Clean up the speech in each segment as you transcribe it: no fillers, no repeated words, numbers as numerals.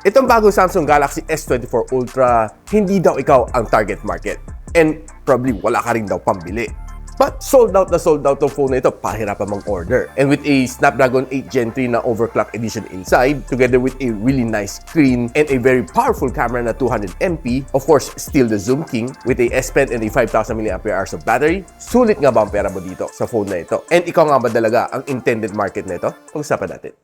Itong bagong Samsung Galaxy S24 Ultra, hindi daw ikaw ang target market. And probably wala ka rin daw pambili. But sold out tong phone na ito, pahirapan mang order. And with a Snapdragon 8 Gen 3 na overclock edition inside, together with a really nice screen and a very powerful camera na 200MP, of course, still the Zoom King, with a S Pen and a 5,000 mAh of battery, sulit nga ba ang pera mo dito sa phone na ito? And ikaw nga ba talaga ang intended market na ito? Pag-usapan natin.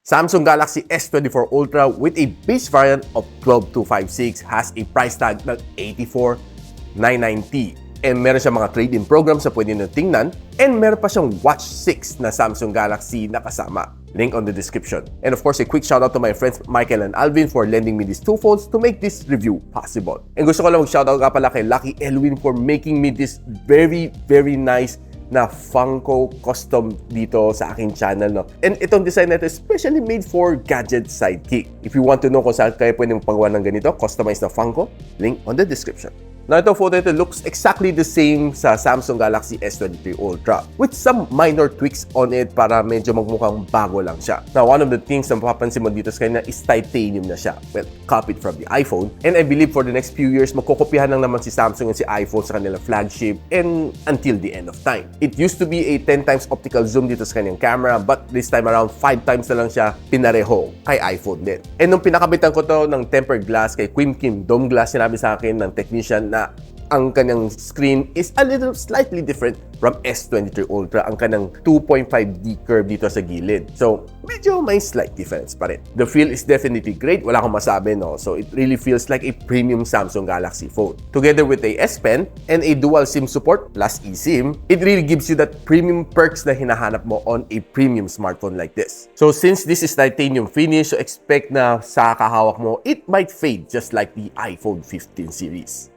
Samsung Galaxy S24 Ultra with a base variant of 12256 has a price tag ng 84,990. And meron siyang mga trade-in programs na pwede nyo tingnan. And meron pa siyang Watch 6 na Samsung Galaxy na kasama. Link on the description. And of course, a quick shoutout to my friends Michael and Alvin for lending me these two phones to make this review possible. And gusto ko lang mag-shoutout ka pala kay Lucky Elwin for making me this very, very nice na Funko custom dito sa aking channel, no? And itong design na ito is specially made for Gadget Sidekick. If you want to know kung saan kayo pwede magpagawa ng ganito, customized na Funko, link on the description. Now, itong photo ito looks exactly the same sa Samsung Galaxy S23 Ultra with some minor tweaks on it para medyo magmukhang bago lang siya. Now, one of the things na mapapansin mo dito sa kanya is titanium na siya. Well, copied from the iPhone. And I believe for the next few years, magkukopyahan lang naman si Samsung and si iPhone sa kanilang flagship and until the end of time. It used to be a 10 times optical zoom dito sa kanyang camera, but this time around 5 times na lang siya pinareho kay iPhone din. And nung pinakabitan ko to ng tempered glass kay Kim Dome Glass, sinabi sa akin ng technician na ang kanyang screen is a little slightly different from S23 Ultra. Ang kanyang 2.5D curve dito sa gilid. So, medyo may slight difference pa rin. The feel is definitely great. Wala akong masabi, no? So, it really feels like a premium Samsung Galaxy phone. Together with a S Pen and a dual SIM support plus eSIM, it really gives you that premium perks na hinahanap mo on a premium smartphone like this. So, since this is titanium finish, so expect na sa kahawak mo, it might fade just like the iPhone 15 series.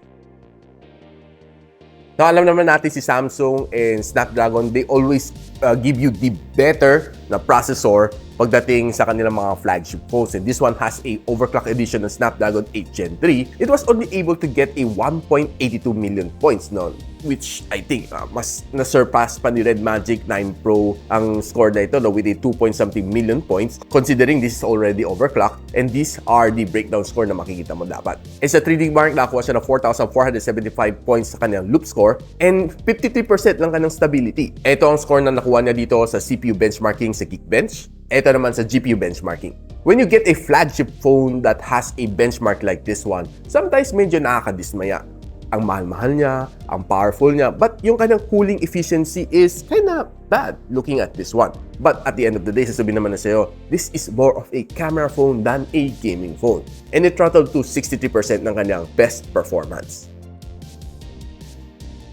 Now, alam naman natin si Samsung and Snapdragon, they always give you the better na processor pagdating sa kanilang mga flagship phones. And this one has a overclock edition ng Snapdragon 8 Gen 3. It was only able to get a 1.82 million points, no? Which I think mas na-surpass pa ni Red Magic 9 Pro ang score na ito, no? With a 2-point-something million points, considering this is already overclocked. And these are the breakdown score na makikita mo dapat. And sa 3D Mark, nakakuha siya ng 4,475 points sa kanyang loop score and 53% lang kanyang stability. Ito ang score na nakuha niya dito sa CPU benchmarking sa Geekbench. Ito naman sa GPU benchmarking. When you get a flagship phone that has a benchmark like this one, sometimes medyo nakakadismaya. Ang mahal-mahal niya, ang powerful niya, but yung kanyang cooling efficiency is kinda bad looking at this one. But at the end of the day, sasabihin naman na sa'yo, this is more of a camera phone than a gaming phone. And it throttled to 63% ng kanyang best performance.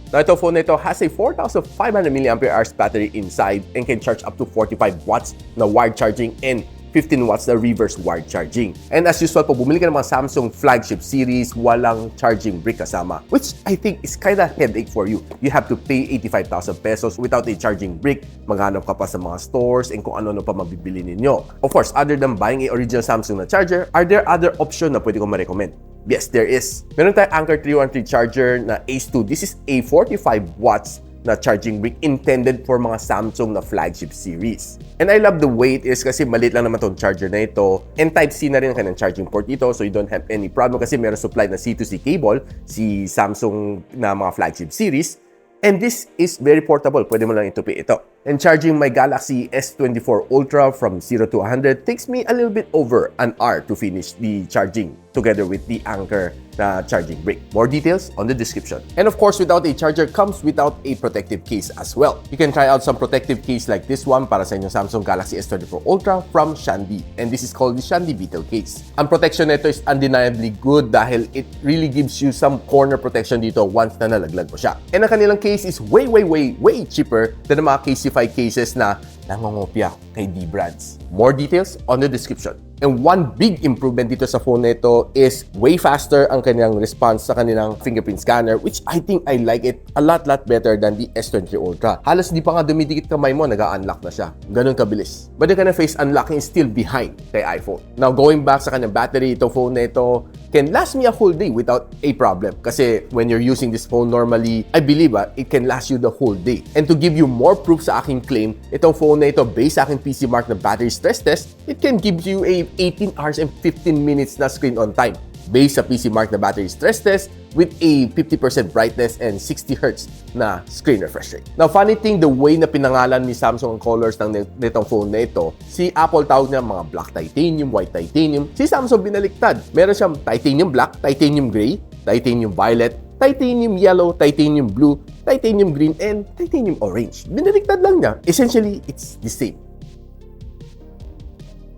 Now, itong phone na ito has a 4,500 mAh battery inside and can charge up to 45 watts na wired charging and 15 watts na reverse wired charging. And as usual, pag bumili ka ng mga Samsung flagship series, walang charging brick kasama, which I think is kinda headache for you. You have to pay 85,000 pesos without a charging brick. Maghanap ka pa sa mga stores and kung ano-ano pa mabibili ninyo. Of course, other than buying a original Samsung na charger, are there other options na pwede kong ma-recommend? Yes, there is. Meron tayong Anker 313 charger na Ace2. This is a 45 watts na charging brick intended for mga Samsung na flagship series. And I love the way it is kasi maliit lang naman itong charger na ito. And Type-C na rin ang kanyang charging port dito, so you don't have any problem kasi meron supply na C2C cable, si Samsung na mga flagship series. And this is very portable. Pwede mo lang itupi ito. And charging my Galaxy S24 Ultra from 0 to 100 takes me a little bit over an hour to finish the charging together with the Anchor na charging brick. More details on the description. And of course, without a charger comes without a protective case as well. You can try out some protective case like this one para sa inyong Samsung Galaxy S24 Ultra from Shandy. And this is called the Shandy Beetle case. Ang protection nito is undeniably good dahil it really gives you some corner protection dito once na nalaglag mo siya. And ang kanilang case is way cheaper than the mga Casify cases na nangongopya kay D-brands. More details on the description. And one big improvement dito sa phone na ito is way faster ang kanilang response sa kanilang fingerprint scanner, which I think I like it a lot better than the S23 Ultra. Halos di pa nga dumidikit kamay mo, nag-unlock na siya. Ganun kabilis. But the kind of face unlocking is still behind kay iPhone. Now, going back sa kanyang battery, itong phone na ito can last me a whole day without a problem. Kasi when you're using this phone normally, I believe it can last you the whole day. And to give you more proof sa aking claim, itong phone na ito, based sa aking PC Mark na battery stress test, it can give you a 18 hours and 15 minutes na screen on time. Based sa PC Mark na battery stress test with a 50% brightness and 60 Hz na screen refresh rate. Now, funny thing, the way na pinangalan ni Samsung ang colors ng nitong phone na ito, si Apple tawag niya mga black titanium, white titanium. Si Samsung binaliktad. Meron siyang titanium black, titanium gray, titanium violet, titanium yellow, titanium blue, titanium green, and titanium orange. Binaliktad lang niya. Essentially, it's the same.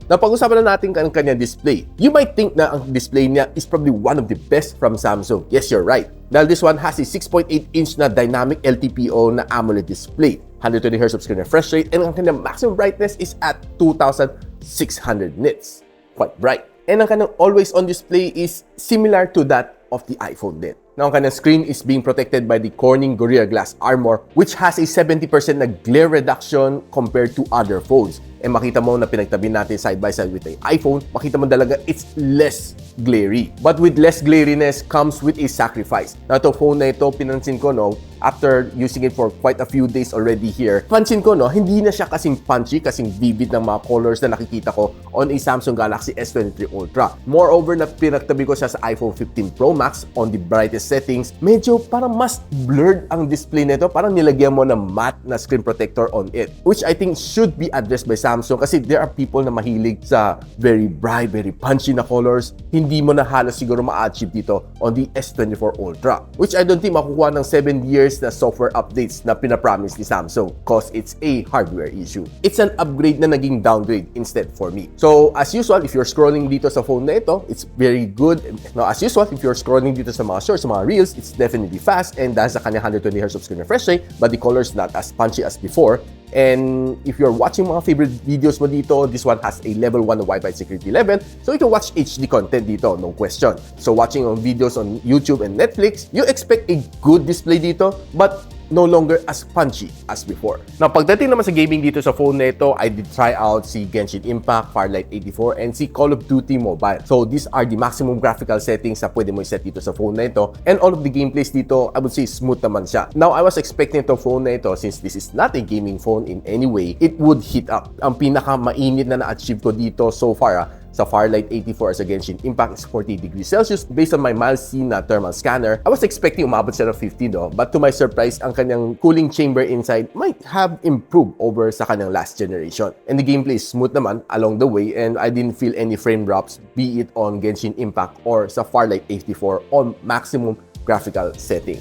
Now, pag-usapan na natin ang kanyang display. You might think na ang display niya is probably one of the best from Samsung. Yes, you're right. Dahil this one has a 6.8-inch na dynamic LTPO na AMOLED display, 120 Hz of screen refresh rate, and ang kanyang maximum brightness is at 2,600 nits. Quite bright. And ang kanyang always-on display is similar to that of the iPhone din. Now, ang kanyang screen is being protected by the Corning Gorilla Glass Armor, which has a 70% na glare reduction compared to other phones. And makita mo na pinagtabi natin side by side with the iPhone, makita mo talaga it's less glary. But with less glariness comes with a sacrifice. Now, ito phone na ito, pinansin ko, no, after using it for quite a few days already here, pansin ko, no, hindi na siya kasing punchy, kasing vivid ng mga colors na nakikita ko on a Samsung Galaxy S23 Ultra. Moreover, na pinagtabi ko siya sa iPhone 15 Pro Max on the brightest settings, medyo parang mas blurred ang display nito, parang nilagyan mo ng matte na screen protector on it, which I think should be addressed by Samsung kasi there are people na mahilig sa very bright, very punchy na colors. Hindi mo na halos siguro ma-achieve dito on the S24 Ultra, which I don't think makukuha ng 7 years na software updates na pinapromise ni Samsung cause it's a hardware issue. It's an upgrade na naging downgrade instead for me. So, as usual, if you're scrolling dito sa phone na ito, it's very good. Now, as usual, if you're scrolling dito sa mga shorts, sa mga reels, it's definitely fast and dahil sa kanya 120 Hz of screen refresh rate, but the color's not as punchy as before. And if you're watching mga favorite videos mo dito, this one has a level 1 na Wi-Fi security level, so you can watch HD content dito, no question. So watching on videos on YouTube and Netflix, you expect a good display dito, but no longer as punchy as before. Now, pagdating naman sa gaming dito sa phone na ito, I did try out si Genshin Impact, Firelight 84, and si Call of Duty Mobile. So, these are the maximum graphical settings na pwede mo i-set dito sa phone na ito. And all of the gameplays dito, I would say smooth naman siya. Now, I was expecting itong phone na ito, since this is not a gaming phone in any way, it would heat up. Ang pinaka-mainit na na-achieve ko dito so far, sa Firelight 84 as a Genshin Impact is 40 degrees Celsius. Based on my mild C na thermal scanner, I was expecting umabot siya ng 50 do, but to my surprise, ang kanyang cooling chamber inside might have improved over sa kanyang last generation. And the gameplay is smooth naman along the way, and I didn't feel any frame drops, be it on Genshin Impact or sa Firelight 84 on maximum graphical setting.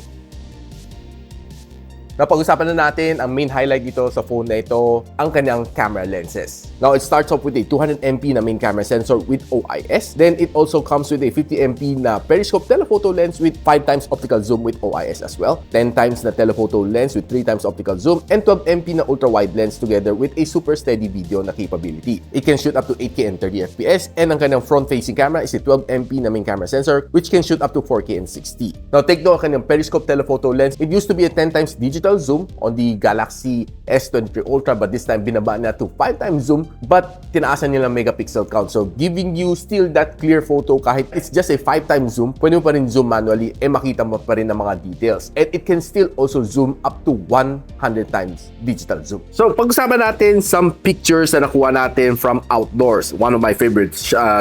Napag-usapan na natin ang main highlight dito sa phone na ito, ang kanyang camera lenses. Now, it starts off with a 200MP na main camera sensor with OIS. Then, it also comes with a 50MP na periscope telephoto lens with 5x optical zoom with OIS as well, 10x na telephoto lens with 3x optical zoom, and 12MP na ultra-wide lens together with a super steady video na capability. It can shoot up to 8K and 30fps, and ang kanyang front-facing camera is a 12MP na main camera sensor which can shoot up to 4K and 60. Now, take note ang kanyang periscope telephoto lens. It used to be a 10x digital zoom on the Galaxy S23 Ultra, but this time binaba na to 5x zoom, but tinaasan nila megapixel count, so giving you still that clear photo kahit it's just a 5x zoom. Pwede mo pa rin zoom manually, makita mo pa rin ang mga details, and it can still also zoom up to 100x digital zoom. So pag-usapan natin some pictures na nakuha natin from outdoors. One of my favorite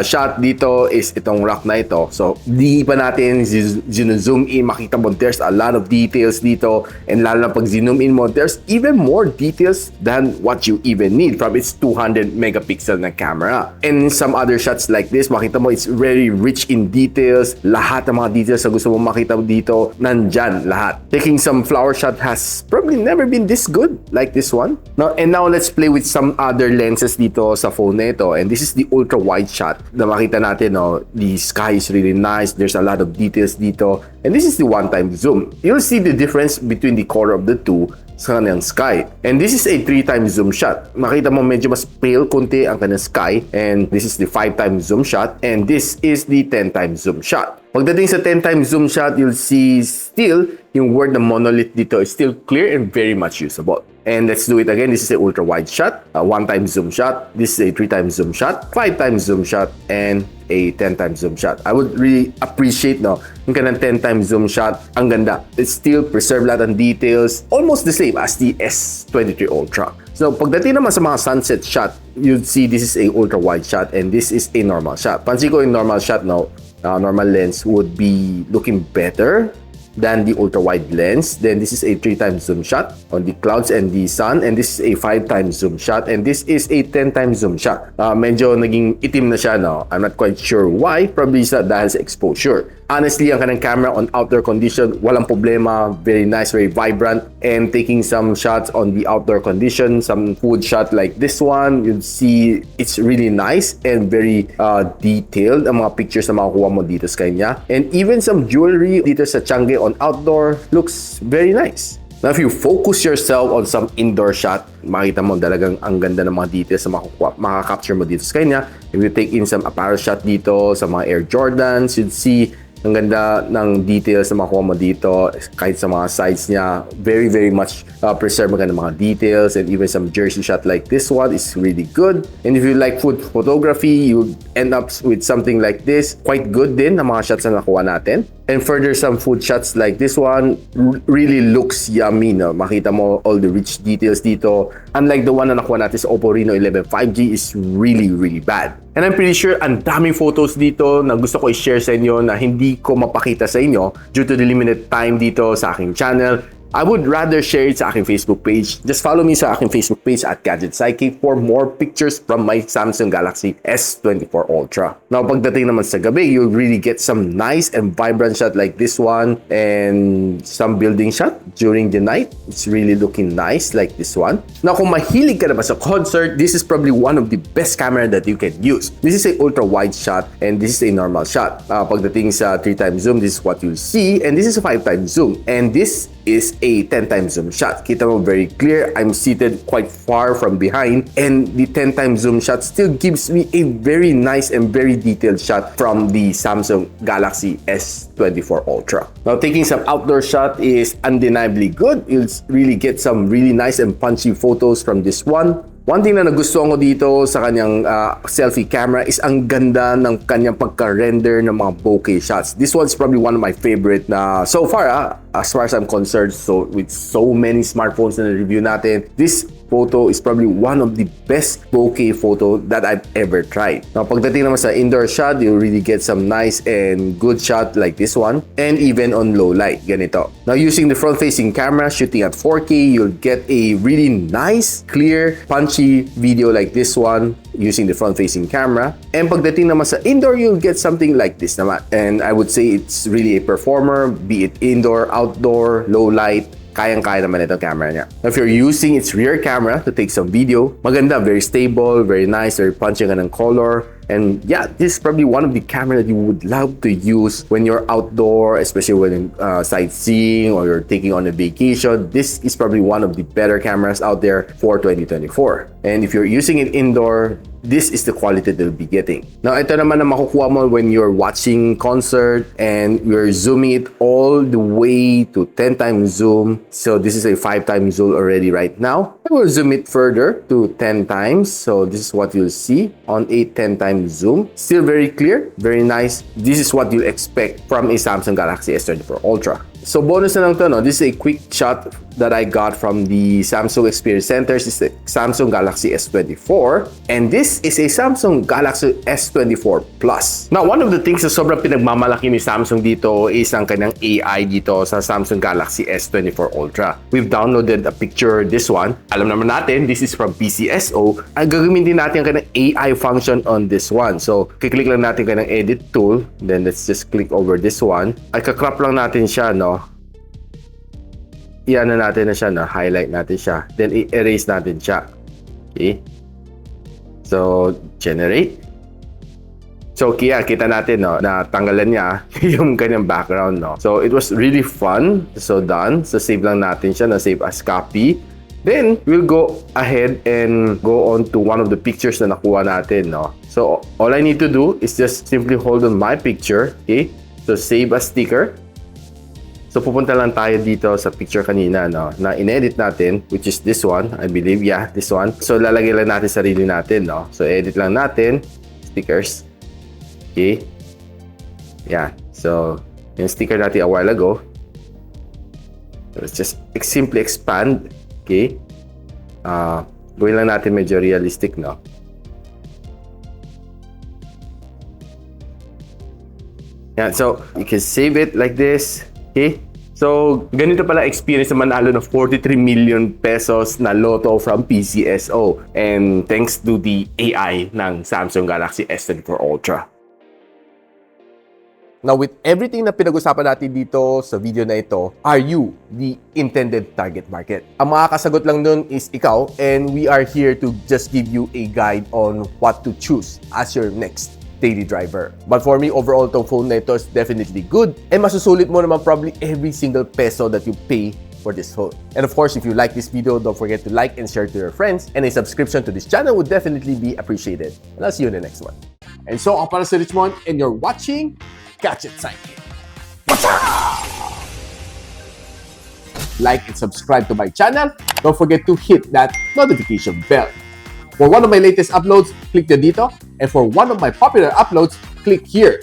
shot dito is itong rock na ito. So di pa natin zoom in, makita mo there's a lot of details dito, and lalo na pag zoom in mo, there's even more details than what you even need from its 200 megapixel na camera. And in some other shots like this, makita mo it's very rich in details. Lahat ng mga details na gusto mo makita dito, nandyan lahat. Taking some flower shot has probably never been this good like this one. Now let's play with some other lenses dito sa phone na ito. And this is the ultra wide shot na makita natin, no? The sky is really nice. There's a lot of details dito. And this is the one-time zoom. You'll see the difference between the color of the two sa kanyang sky. And this is a 3-time zoom shot. Makita mo medyo mas pale konti ang kanyang sky. And this is the 5-time zoom shot. And this is the 10-time zoom shot. Pagdating sa 10-time zoom shot, you'll see still yung word na monolith dito is still clear and very much usable. And let's do it again. This is a ultra wide shot, a 1-time zoom shot. This is a 3-time zoom shot, 5-time zoom shot, and a 10-time zoom shot. I would really appreciate yung kanang 10-time zoom shot. Ang ganda. It still preserve lahat ng details, almost the same as the S23 Ultra. So pagdating naman sa mga sunset shot, you'd see this is a ultra wide shot and this is a normal shot. Pansin ko yung normal shot normal lens would be looking better than the ultra-wide lens. Then this is a 3-time zoom shot on the clouds and the sun. And this is a 5-time zoom shot. And this is a 10-time zoom shot. Medyo naging itim na siya, no? I'm not quite sure why. Probably dahil sa exposure. Honestly, ang kanang camera on outdoor condition, walang problema. Very nice, very vibrant. And taking some shots on the outdoor condition, some food shot like this one, you'll see it's really nice and very detailed ang mga pictures na makukuha mo dito sa kanya. And even some jewelry dito sa Changi on outdoor looks very nice. Now, if you focus yourself on some indoor shot, makita mo talagang ang ganda ng mga details na makaka-capture mo dito sa kanya. If you take in some apparel shot dito, sa mga Air Jordans, you'd see ang ganda ng details na makuha mo dito. Kahit sa mga sides niya, very, very much preserve maganda mga details. And even some jersey shot like this one is really good. And if you like food photography, you end up with something like this. Quite good din ang mga shots na nakuha natin. And further, some food shots like this one really looks yummy, no? Makita mo all the rich details dito. Unlike the one na nakuha natin sa Oppo Reno 11 5G is really, really bad. And I'm pretty sure ang daming photos dito na gusto ko i-share sa inyo na hindi ko mapakita sa inyo due to the limited time dito sa aking channel. I would rather share it sa aking Facebook page. Just follow me sa aking Facebook page at gadgetsidekick for more pictures from my Samsung Galaxy S24 Ultra. Now, pagdating naman sa gabi, you'll really get some nice and vibrant shot like this one and some building shot during the night. It's really looking nice like this one. Now, kung mahilig ka naman sa concert, this is probably one of the best camera that you can use. This is a ultra wide shot and this is a normal shot. Pagdating sa 3-time zoom, this is what you'll see, and this is a 5-time zoom. And this is a 10-time zoom shot. Kita mo very clear. I'm seated quite far from behind and the 10-time zoom shot still gives me a very nice and very detailed shot from the Samsung Galaxy S24 Ultra. Now, taking some outdoor shot is undeniably good. You'll really get some really nice and punchy photos from this one. One thing na nagustuhan ko dito sa kanyang selfie camera is ang ganda ng kanyang pagka-render ng mga bokeh shots. This one's probably one of my favorite na so far, as far as I'm concerned. So with so many smartphones na review natin, this photo is probably one of the best bokeh photo that I've ever tried. Now, pagdating naman sa indoor shot, you'll really get some nice and good shot like this one, and even on low light, ganito. Now, using the front-facing camera, shooting at 4K, you'll get a really nice, clear, punchy video like this one using the front-facing camera. And pagdating naman sa indoor, you'll get something like this naman. And I would say it's really a performer, be it indoor, outdoor, low light, kayang-kaya naman itong camera niya. Now, if you're using its rear camera to take some video, maganda, very stable, very nice, very punchy ng color. And yeah, this is probably one of the camera that you would love to use when you're outdoor, especially when sightseeing or you're taking on a vacation. This is probably one of the better cameras out there for 2024. And if you're using it indoor, this is the quality that you'll be getting. Now, ito naman na makukuha mo when you're watching concert and you're zooming it all the way to 10-time zoom. So this is a 5-time zoom already right now. I will zoom it further to 10 times. So this is what you'll see on a 10-time zoom. Still very clear, very nice. This is what you expect from a Samsung Galaxy S24 Ultra. So bonus na lang to, no? This is a quick shot that I got from the Samsung Experience Centers is the Samsung Galaxy S24, and this is a Samsung Galaxy S24 Plus. Now, one of the things na sobrang pinagmamalaki ni Samsung dito is ang kanyang AI dito sa Samsung Galaxy S24 Ultra. We've downloaded a picture, this one. Alam naman natin, this is from PCSO. Ang gagamitin natin ang kanyang AI function on this one. So, kiklik lang natin kanyang edit tool, then let's just click over this one. Ay, kakrop lang natin siya, no? Iyan na natin na siya, no? Highlight natin siya. Then, i-erase natin siya. Okay? So, generate. So, kita natin, no, na tanggalan niya yung kanyang background, no? So, it was really fun. So, done. So, save lang natin siya, na save as copy. Then, we'll go ahead and go on to one of the pictures na nakuha natin, no? So, all I need to do is just simply hold on my picture, okay? So, save as sticker. So, pupunta lang tayo dito sa picture kanina, no, na in-edit natin, which is this one, I believe. Yeah, this one. So, lalagay lang natin sarili natin, no? So, edit lang natin. Stickers. Okay. Yeah. So, yung sticker natin a while ago. So, let's just simply expand. Okay. Gawin lang natin medyo realistic, no? Yeah. So, you can save it like this. Okay. So, ganito pala experience na manalo ng 43 million pesos na loto from PCSO. And thanks to the AI ng Samsung Galaxy S24 Ultra. Now, with everything na pinag-usapan natin dito sa video na ito, are you the intended target market? Ang makakasagot lang nun is ikaw, and we are here to just give you a guide on what to choose as your next daily driver. But for me, overall, itong phone na ito is definitely good, and masusulit mo naman probably every single peso that you pay for this phone. And of course, if you like this video, don't forget to like and share to your friends, and a subscription to this channel would definitely be appreciated. And I'll see you in the next one. And so, ako para si Richmond, and you're watching Gadget Sidekick. Like and subscribe to my channel. Don't forget to hit that notification bell. For one of my latest uploads, click dito. And for one of my popular uploads, click here.